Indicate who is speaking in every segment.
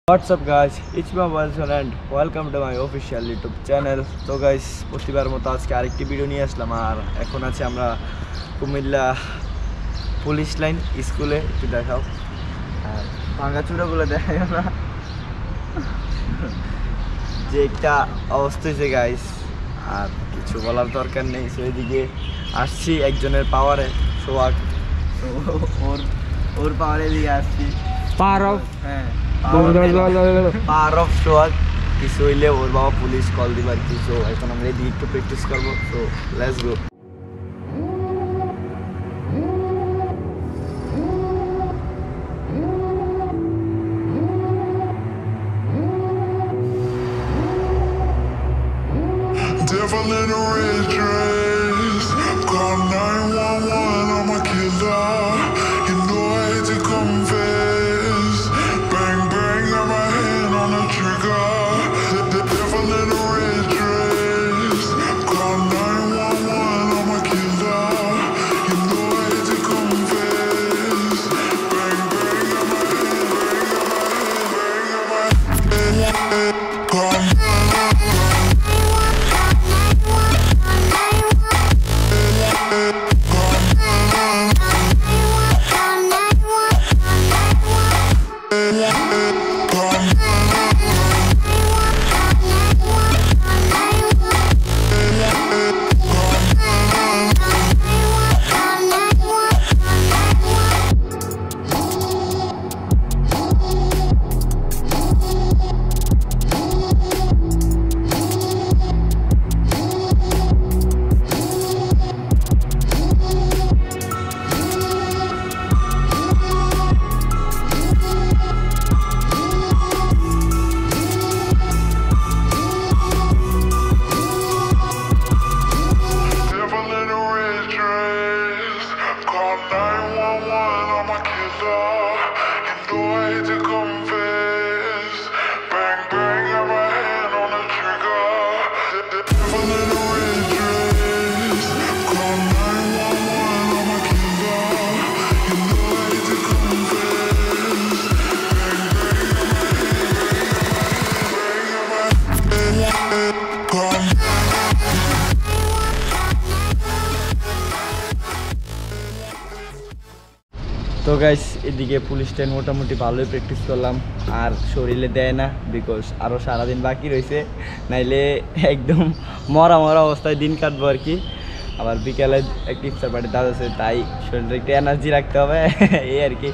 Speaker 1: What's up guys, it's my Wilson and welcome to my official YouTube channel. So guys, প্রতিবার মতো আজকে আরেকটি video নিয়ে আসলাম আর এখন আছে আমরা কুমিল্লা পুলিশ লাইন স্কুলে। একটু দেখাও আর ভাঙাচুরাগুলো দেখাই না যে একটা অবস্থা হয়েছে গাইস, আর কিছু বলার দরকার নেই। সো এদিকে আসছি একজনের পাওয়ারে, সোহাগ, ওর পাওয়ারে দিকে আসছি পাওয়ার অফ সোহাগ। কিছু হইলে ওর বাবা পুলিশ কল দিবার কিছু। এখন আমরা এদিকে একটু প্র্যাকটিস করবো। So let's go.
Speaker 2: Devil in a red dress, call 911, I'm a killer. You know I hate to confess. Bang bang, got my hand on the trigger. The devil in a red dress, call 911, I'm a killer. You know I hate to confess. Bang bang, got my hand, bang got my hand, call.
Speaker 1: তো guys, এদিকে police train মোটামুটি ভালোই practice করলাম, আর শরীরে দেয় না because আরও সারাদিন বাকি রয়েছে, নাইলে একদম মরা অবস্থায় দিন কাটবো আর কি। আবার বিকেলে একটা ইফতার পার্টি দাঁড় আছে, তাই শরীরে একটু এনার্জি রাখতে হবে এই আর কি।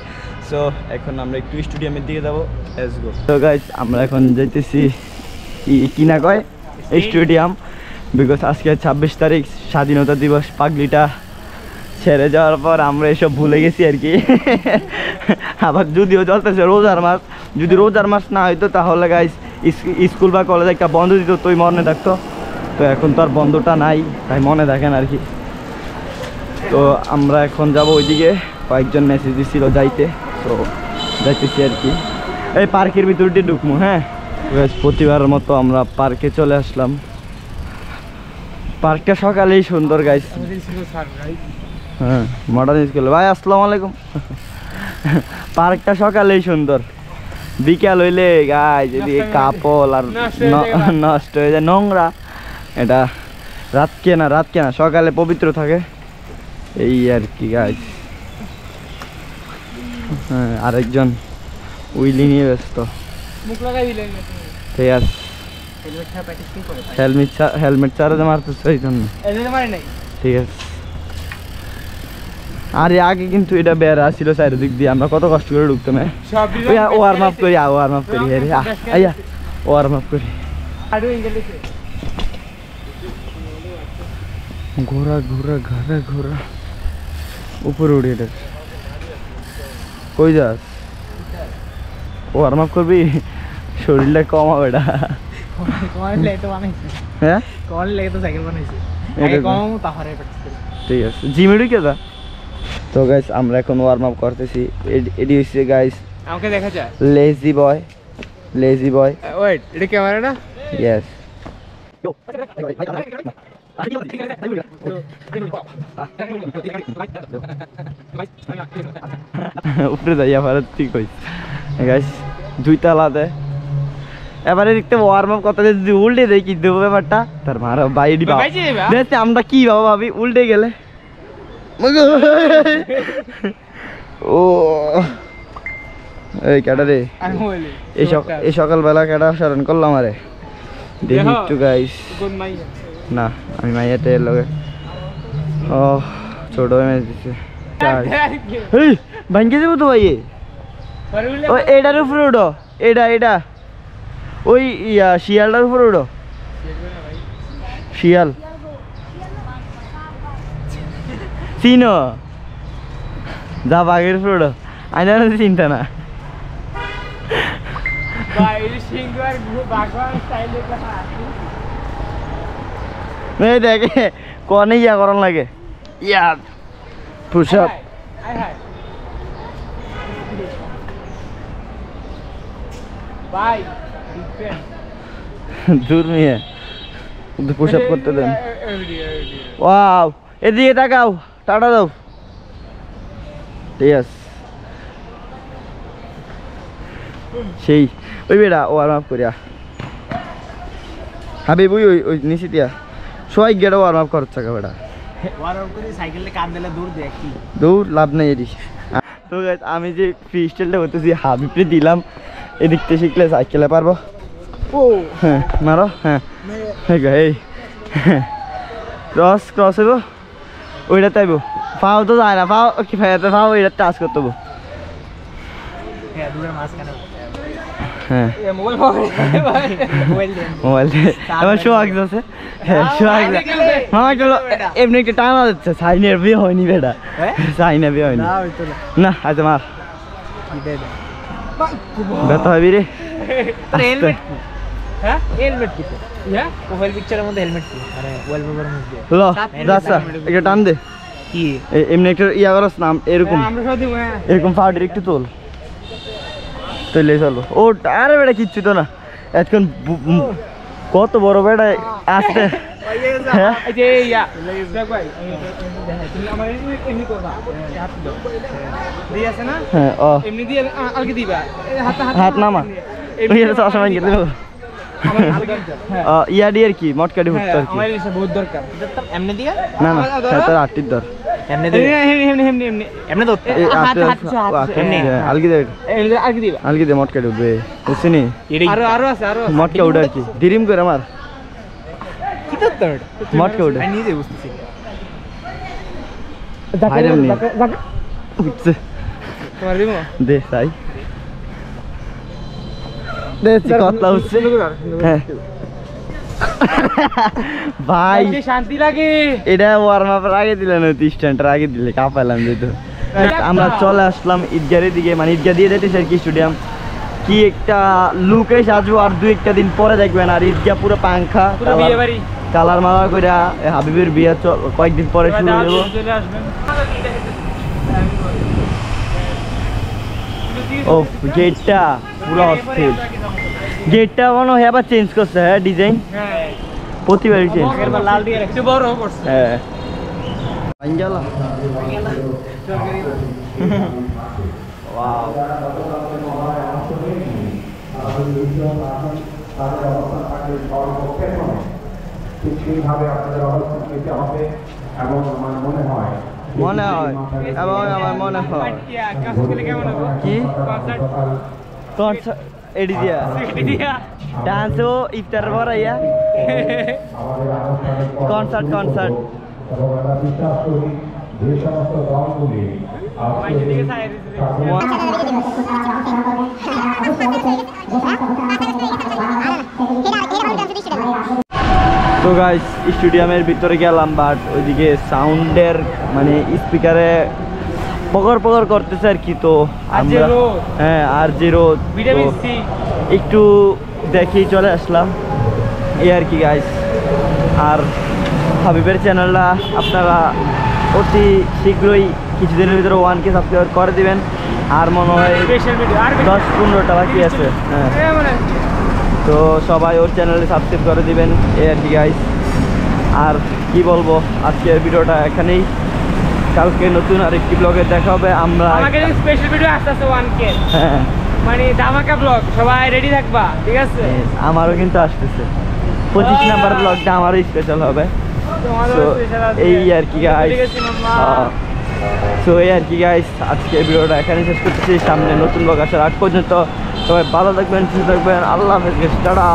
Speaker 1: সো এখন আমরা একটু স্টেডিয়ামের দিকে যাবো। Let's go. তো গাইস, আমরা এখন যাইতেছি কি না কয় স্টেডিয়াম, বিকজ আজকে 26 তারিখ স্বাধীনতা দিবস। পাগলিটা ছেড়ে যাওয়ার পর আমরা এসব ভুলে গেছি আর কি। আবার যদিও চলতেছে রোজার মাস, যদি রোজার মাস না হইতো তাহলে গাইস স্কুল বা কলেজে একটা বন্ধ দিত, তুই মনে থাকতো। তো এখন তো আর বন্ধটা নাই, তাই মনে থাকেন আর কি। তো আমরা এখন যাব ওইদিকে, কয়েকজন মেসেজ দিছিল যাইতে, তো যাইতেছি আর কি। এই পার্কের ভিতরটি ঢুকবো। হ্যাঁ প্রতিবারের মতো আমরা পার্কে চলে আসলাম। পার্কটা সকালেই সুন্দর গাইস। হ্যাঁ মডার্ন স্কুল ভাই, আসসালামু আলাইকুম। পার্কটা সকালেই সুন্দর, বিকাল হইলে গাই যদি কাপড় আর নষ্ট হয়ে যায়, নোংরা। এটা রাত কেনা সকালে পবিত্র থাকে এই আর কি গাই। হ্যাঁ আরেকজন উইলি নিয়ে ব্যস্ত। ঠিক আছে, হেলমেট ছাড়া মারতে চাই জন্য। ঠিক আছে। আরে আগে কিন্তু এটা বেড়া ছিল চারিদিক দিয়ে, আমরা কত কষ্ট করে ঢুকতাম। ওয়ার্ম আপ করি ওয়ার্ম আপ করি। ঘোরা উপরে উঠি। এটা কই যাস? ওয়ার্ম আপ করবি, শরীরটা কমাবে এটা। হ্যাঁ ঠিক আছে, জিমে ঢুকে যা। তো গাইস, আমরা এখন ওয়ার্ম আপ করতেছি। এডি হইছে গাইস, আমাকে দেখা যায় লেজি বয়। ওয়েট, এটা ক্যামেরা না? ইয়েস। উপরে যাইয়া ভারত ঠিক হয়েছে গাইস। দুইতলাতে। এবারে দেখতে ওয়ার্ম আপ করতে যদি উল্টে দেয় কি দেবো ব্যাপারটা তার মারা বাইরে দেখতে আমরা কি বাবা ভাবি উল্টে গেলে ও এই কেটা রে এই সকালবেলা কেটা স্মরণ করলাম আরে দেখি একটু গাইস না আমি মাইয়াতে লগে ও ছোট মেয়ে দিচ্ছে এই ভাঙ্গে যাবো তো ভাই ও এটার উপরে উঠো এটা ওই শিয়ালটার উপরে উঠো শিয়াল চিনো যা বাঘের উপরে উঠো আইনা চিন্তা না দেখে কনে ইয়া করন লাগে ইয়া পুশ আপ দূর নিয়ে পুশ আপ করতে দেন ওয়াও এদিকে তাকাও টাটা দাও ঠিক আছে সেই ওই বেড়া ওয়ার্ম আপ করিয়া হাবি বুই ওই নিচে দিয়া সবাই গেড়ে ওয়ার্ম আপ করছে বেড়া দৌড় লাভ নাই এটি তো আমি যে ফ্রি স্টাইলটা করতেছি হাবিবরে দিলাম এদিকতে শিখলে সাইকেলে পারবো ও হ্যাঁ মারো হ্যাঁ এই ক্রস হইব ওইটা তাইব পাও তো যায় না পাও কি ফাইতে পাও এটা টাচ করতে হবো হ্যাঁ মোবাইল আমার শো আছে হ্যাঁ শো মামা চলো এমনি একটা টানা যাচ্ছে সাইনের বিয়ে হয়নি বেটা সাইনের বিয়ে হয়নি না আচ্ছা মার ব্যথা হবি রে একটা টান দে এমনি একটা ইয়া করস নাম এরকম ফাউডের একটু তোল তৈলে চলো ও আরে বেটা কিচ্ছু তো না এখন কত বড় বেটা আসতে হাত নামা ইয়া দিয়ে আর কি মটকাটি হুট না না তোর আটটির দর আলগি দে মটকাটি উঠবে বুঝছিনি মটকা উঠে আর কি ডিরিম করে আমার মটকা উঠে দে তাই ভাই শান্তি লাগে এটা ওয়ার্ম আপ আগে দিলে না স্ট্যান্ডার আগে দিলে কাঁপাইলাম যেহেতু আমরা চলে আসলাম ঈদগাহের দিকে মানে ঈদগাহ দিয়ে যেতেছি আর কি স্টেডিয়াম কি একটা লুকে সাজবো আর দু একটা দিন পরে দেখবেন আর ঈদগাহ পুরো পাংখা কালার মালা করে হাবিবের বিয়ে কয়েকদিন পরে শুরু হয়ে যাবো ও গেটটা পুরো অস্থির গেটটা মনে হয় আবার চেঞ্জ করছে হ্যাঁ ডিজাইন প্রতিবারই চেঞ্জ লাল দিয়ে একটু বড় করছে হ্যাঁ আঞ্জালা ওয়াও সেইভাবে আপনাদের অবস্থান নিতে হবে এবং আমার মনে হয় এবং আমার মনে হয় কি কনসার্ট এডি দিয়া ডান্স ও ইফতার ভরাইয়া কনসার্ট যে সমস্ত দলগুলি তো গাইস স্টেডিয়ামের ভিতরে গেলাম বাট ওইদিকে সাউন্ডের মানে স্পিকারে পকর করতেছে আর কি তো হ্যাঁ আর জিরো একটু দেখেই চলে আসলাম এই আর কি গাইস আর হাবিবের চ্যানেলটা আপনারা অতি শীঘ্রই কিছুদিনের ভিতরে 1K সাবস্ক্রাইব করে দিবেন আর মনে হয় 10-15টা বাকি আছে হ্যাঁ তো সবাই ওর চ্যানেলে সাবস্ক্রাইব করে দিবেন এই আর কি গাইস আর কি বলবো আজকের ভিডিওটা এখানেই কালকে নতুন আরেকটি ব্লগে দেখা হবে আমরা স্পেশাল ভিডিও আসছে 1K হ্যাঁ
Speaker 3: মানে ধামাকা ব্লগ, সবাই রেডি থাকবা, ঠিক আছে?
Speaker 1: আমারও কিন্তু আসতেছে 25 নাম্বার ব্লগটা আমারও স্পেশাল হবে।
Speaker 3: তোমারও
Speaker 1: So,
Speaker 3: special আছে।
Speaker 1: এই আর কি গাইস,
Speaker 3: ঠিক আছে মাম্মা।
Speaker 1: সো এই আর কি গাইস, আজকে ভিডিওটা এখানে শেষ করতেছি। সামনে নতুন ব্লগ আসার আগ পর্যন্ত সবাই ভালো থাকবেন, সুস্থ থাকবেন। আল্লাহ হাফেজ, টাটা।